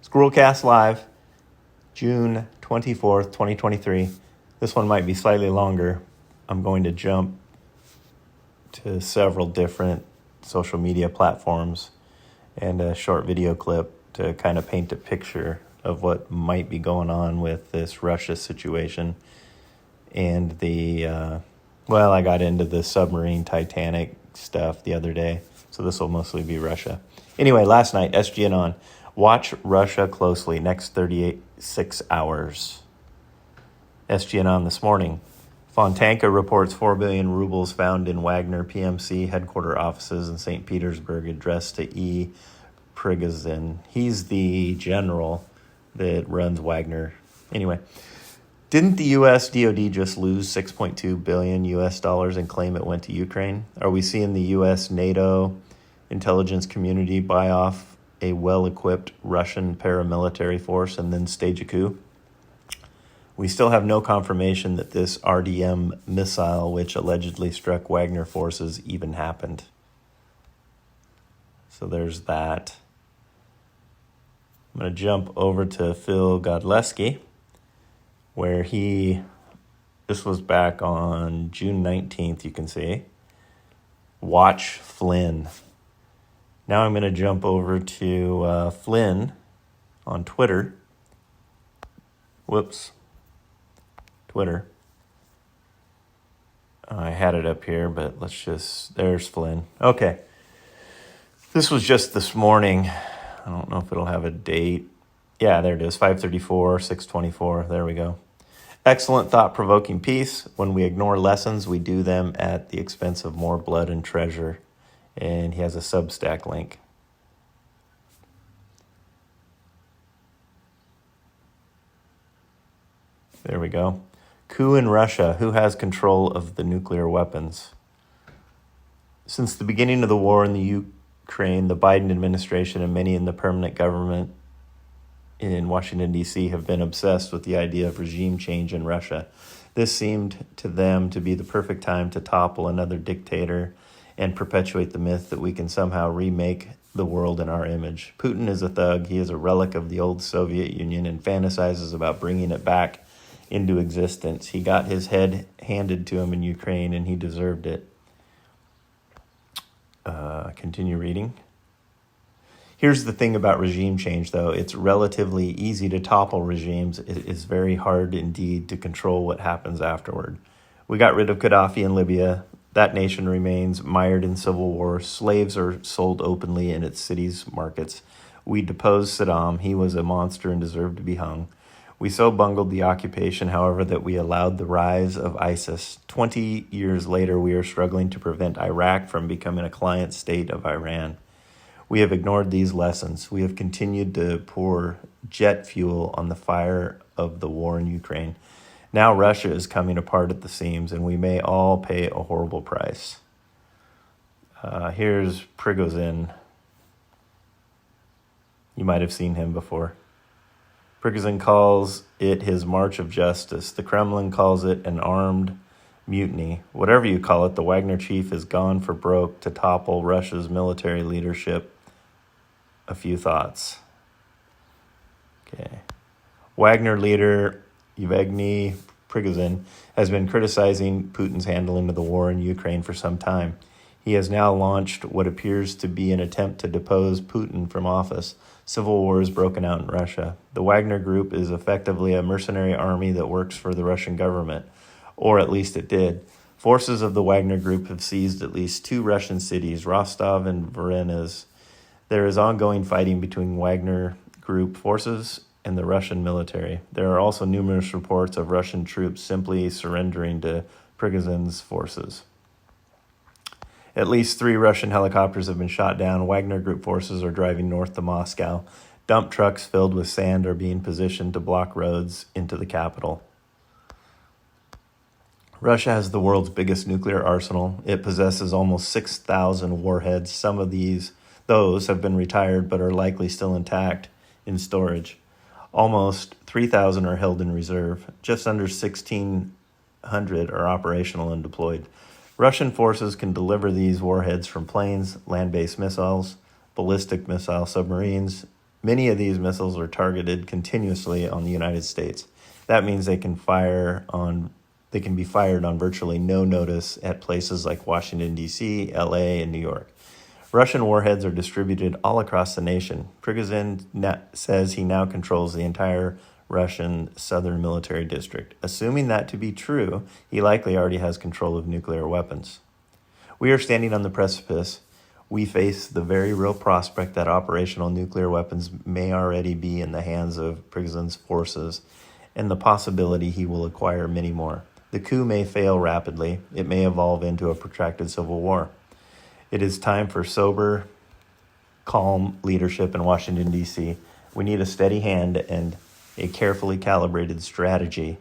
Squirrelcast-live, June 24th, 2023. This one might be slightly longer. I'm going to jump to several different social media platforms and a short video clip to kind of paint a picture of what might be going on with this Russia situation and I got into the submarine Titanic stuff the other day, so this will mostly be Russia. Anyway, last night, SGN on. Watch Russia closely, next 36 hours. SGN on this morning. Fontanka reports 4 billion rubles found in Wagner PMC headquarter offices in St. Petersburg addressed to E. Prigozhin. He's the general that runs Wagner. Anyway, didn't the U.S. DOD just lose $6.2 billion and claim it went to Ukraine? Are we seeing the U.S. NATO intelligence community buy off a well-equipped Russian paramilitary force and then stage a coup? We still have no confirmation that this RDM missile, which allegedly struck Wagner forces, even happened. So there's that. I'm going to jump over to Phil Godlewski, where this was back on June 19th, you can see. Watch Flynn. Now I'm going to jump over to Flynn on Twitter. Twitter. I had it up here, but there's Flynn. Okay. This was just this morning. I don't know if it'll have a date. Yeah, there it is, 5:34, 6:24. There we go. Excellent thought-provoking piece. When we ignore lessons, we do them at the expense of more blood and treasure. And he has a Substack link. There we go. Coup in Russia. Who has control of the nuclear weapons? Since the beginning of the war in the Ukraine, the Biden administration and many in the permanent government in Washington, D.C. have been obsessed with the idea of regime change in Russia. This seemed to them to be the perfect time to topple another dictator and perpetuate the myth that we can somehow remake the world in our image. Putin is a thug. He is a relic of the old Soviet Union and fantasizes about bringing it back into existence. He got his head handed to him in Ukraine, and he deserved it. Continue reading. Here's the thing about regime change, though. It's relatively easy to topple regimes. It is very hard indeed to control what happens afterward. We got rid of Gaddafi in Libya. That nation remains mired in civil war. Slaves are sold openly in its cities' markets. We deposed Saddam. He was a monster and deserved to be hung. We so bungled the occupation, however, that we allowed the rise of ISIS. 20 years later, we are struggling to prevent Iraq from becoming a client state of Iran. We have ignored these lessons. We have continued to pour jet fuel on the fire of the war in Ukraine. Now Russia is coming apart at the seams, and we may all pay a horrible price. Here's Prigozhin. You might have seen him before. Prigozhin calls it his march of justice. The Kremlin calls it an armed mutiny. Whatever you call it, the Wagner chief is gone for broke to topple Russia's military leadership. A few thoughts. Okay. Wagner leader Yevgeny Prigozhin has been criticizing Putin's handling of the war in Ukraine for some time. He has now launched what appears to be an attempt to depose Putin from office. Civil war has broken out in Russia. The Wagner Group is effectively a mercenary army that works for the Russian government, or at least it did. Forces of the Wagner Group have seized at least 2 Russian cities, Rostov and Voronezh. There is ongoing fighting between Wagner Group forces and the Russian military. There are also numerous reports of Russian troops simply surrendering to Prigozhin's forces. At least 3 Russian helicopters have been shot down. Wagner Group forces are driving north to Moscow. Dump trucks filled with sand are being positioned to block roads into the capital. Russia has the world's biggest nuclear arsenal. It possesses almost 6,000 warheads. Some of those have been retired but are likely still intact in storage. Almost 3,000 are held in reserve. Just under 1,600 are operational and deployed. Russian forces can deliver these warheads from planes, land-based missiles, ballistic missile submarines, Many of these missiles are targeted continuously on the United States. That means they can be fired on virtually no notice at places like Washington, D.C., L.A., and New York. Russian warheads are distributed all across the nation. Prigozhin says he now controls the entire Russian southern military district. Assuming that to be true, he likely already has control of nuclear weapons. We are standing on the precipice. We face the very real prospect that operational nuclear weapons may already be in the hands of Prigozhin's forces, and the possibility he will acquire many more. The coup may fail rapidly. It may evolve into a protracted civil war. It is time for sober, calm leadership in Washington, D.C. We need a steady hand and a carefully calibrated strategy.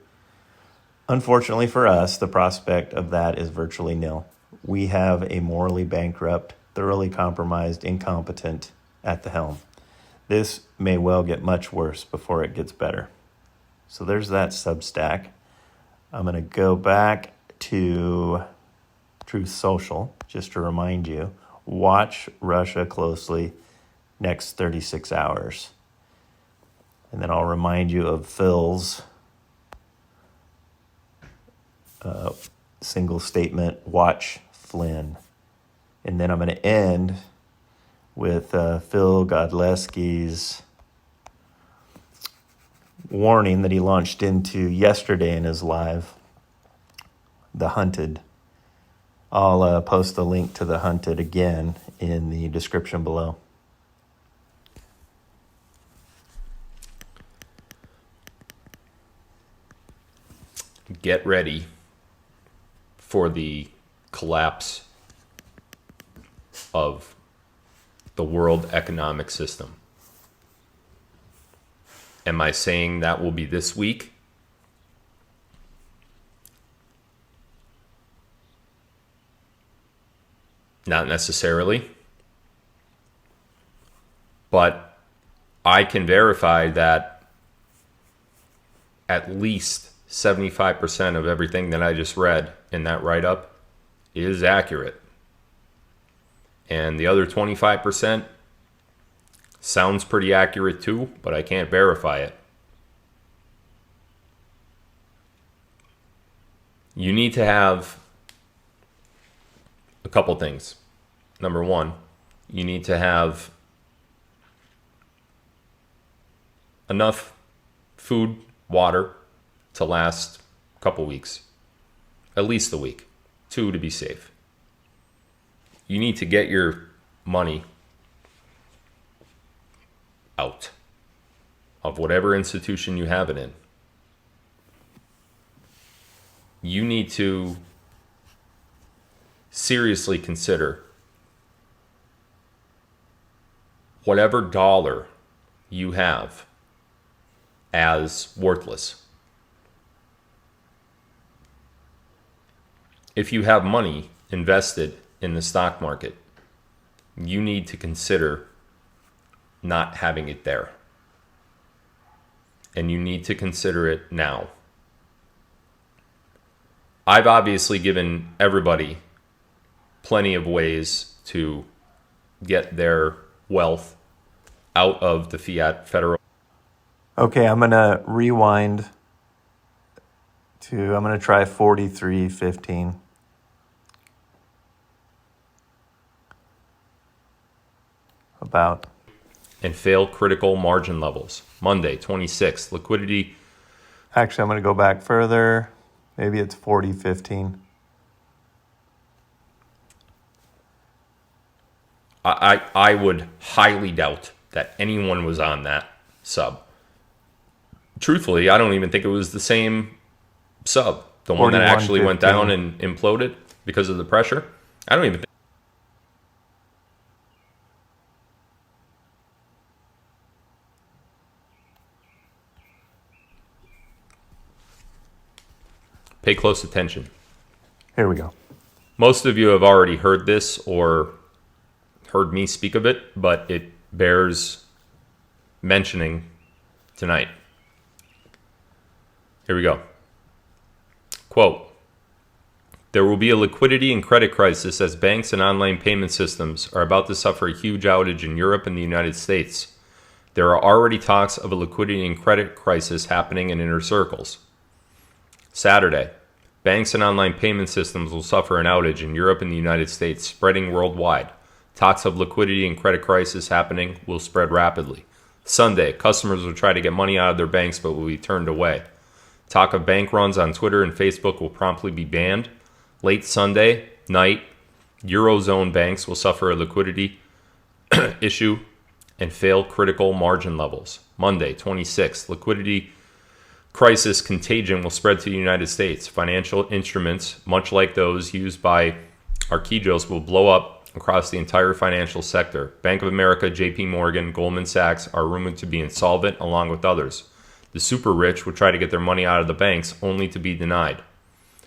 Unfortunately for us, the prospect of that is virtually nil. We have a morally bankrupt, thoroughly compromised, incompetent at the helm. This may well get much worse before it gets better. So there's that Substack. I'm going to go back to Truth Social, just to remind you, watch Russia closely next 36 hours. And then I'll remind you of Phil's single statement, watch Flynn. And then I'm going to end with Phil Godlewski's warning that he launched into yesterday in his live, The Hunted. I'll post a link to The Hunted again in the description below. Get ready for the collapse of the world economic system. Am I saying that will be this week? Not necessarily. But I can verify that at least 75% of everything that I just read in that write-up is accurate. And the other 25% sounds pretty accurate too, but I can't verify it. You need to have a couple things. Number one, you need to have enough food, water to last a couple weeks, at least a week, 2 to be safe. You need to get your money out of whatever institution you have it in. You need to seriously consider whatever dollar you have as worthless. If you have money invested in the stock market, you need to consider not having it there. And you need to consider it now. I've obviously given everybody plenty of ways to get their wealth out of the fiat federal. Okay, I'm going to rewind I'm going to try 43.15. About. And fail critical margin levels. Monday, 26th, liquidity. Actually, I'm going to go back further. Maybe it's 40.15. I would highly doubt that anyone was on that sub. Truthfully, I don't even think it was the same sub. The one that actually went down and imploded because of the pressure. I don't even think. Pay close attention. Here we go. Most of you have already heard this or heard me speak of it, but it bears mentioning tonight. Here we go. Quote, there will be a liquidity and credit crisis as banks and online payment systems are about to suffer a huge outage in Europe and the United States. There are already talks of a liquidity and credit crisis happening in inner circles. Saturday, banks and online payment systems will suffer an outage in Europe and the United States, spreading worldwide. Talks of liquidity and credit crisis happening will spread rapidly. Sunday, customers will try to get money out of their banks but will be turned away. Talk of bank runs on Twitter and Facebook will promptly be banned. Late Sunday night, Eurozone banks will suffer a liquidity issue and fail critical margin levels. Monday, 26th, liquidity crisis contagion will spread to the United States. Financial instruments, much like those used by Archegos, will blow up across the entire financial sector. Bank of America, JP Morgan, Goldman Sachs are rumored to be insolvent along with others. The super rich will try to get their money out of the banks only to be denied.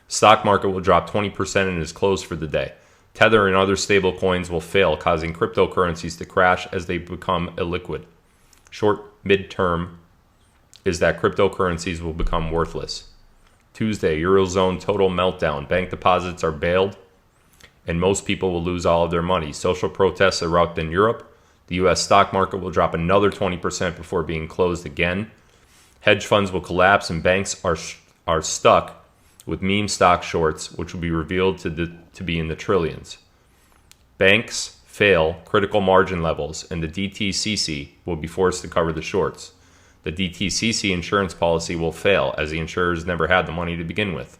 Stock market will drop 20% and is closed for the day. Tether and other stable coins will fail, causing cryptocurrencies to crash as they become illiquid. Short midterm is that cryptocurrencies will become worthless. Tuesday, Eurozone total meltdown. Bank deposits are bailed, and most people will lose all of their money. Social protests erupt in Europe. The U.S. stock market will drop another 20% before being closed again. Hedge funds will collapse, and banks are stuck with meme stock shorts, which will be revealed to be in the trillions. Banks fail critical margin levels, and the DTCC will be forced to cover the shorts. The DTCC insurance policy will fail, as the insurers never had the money to begin with.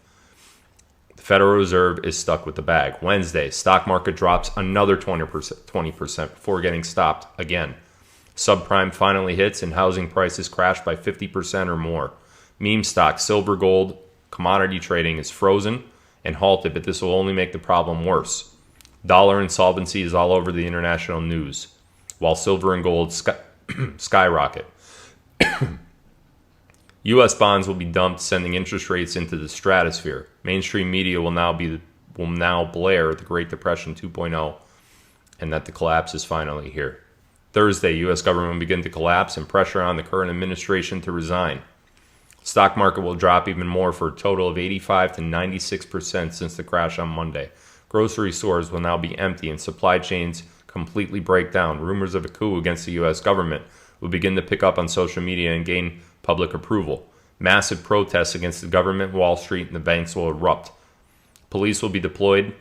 The Federal Reserve is stuck with the bag. Wednesday, stock market drops another 20% before getting stopped again. Subprime finally hits, and housing prices crash by 50% or more. Meme stocks, silver, gold, commodity trading is frozen and halted, but this will only make the problem worse. Dollar insolvency is all over the international news, while silver and gold skyrocket. U.S. bonds will be dumped, sending interest rates into the stratosphere. Mainstream media will now blare the Great Depression 2.0 and that the collapse is finally here. Thursday, U.S. government will begin to collapse and pressure on the current administration to resign. Stock market will drop even more for a total of 85 to 96% since the crash on Monday. Grocery stores will now be empty and supply chains completely break down. Rumors of a coup against the U.S. government will begin to pick up on social media and gain public approval. Massive protests against the government, Wall Street, and the banks will erupt. Police will be deployed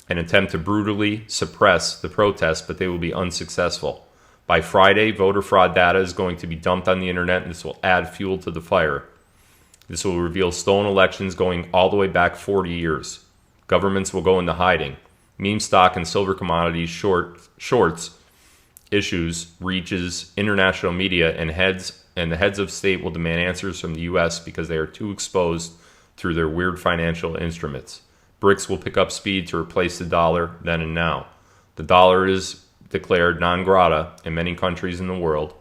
and attempt to brutally suppress the protests, but they will be unsuccessful. By Friday, voter fraud data is going to be dumped on the internet, and this will add fuel to the fire. This will reveal stolen elections going all the way back 40 years. Governments will go into hiding. Meme stock and silver commodities shorts issues reaches international media, and the heads of state will demand answers from the U.S. because they are too exposed through their weird financial instruments. BRICS will pick up speed to replace the dollar then and now. The dollar is declared non grata in many countries in the world,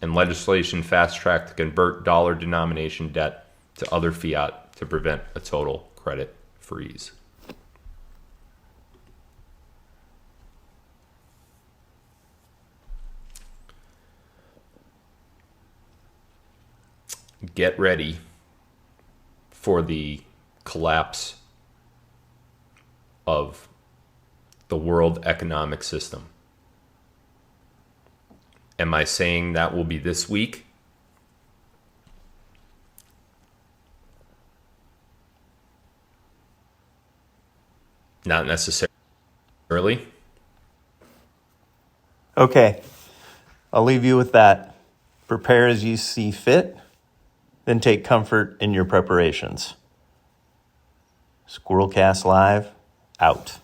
and legislation fast-tracked to convert dollar denomination debt to other fiat to prevent a total credit freeze. Get ready for the collapse of the world economic system. Am I saying that will be this week? Not necessarily. Okay, I'll leave you with that. Prepare as you see fit, then take comfort in your preparations. Squirrelcast Live, out.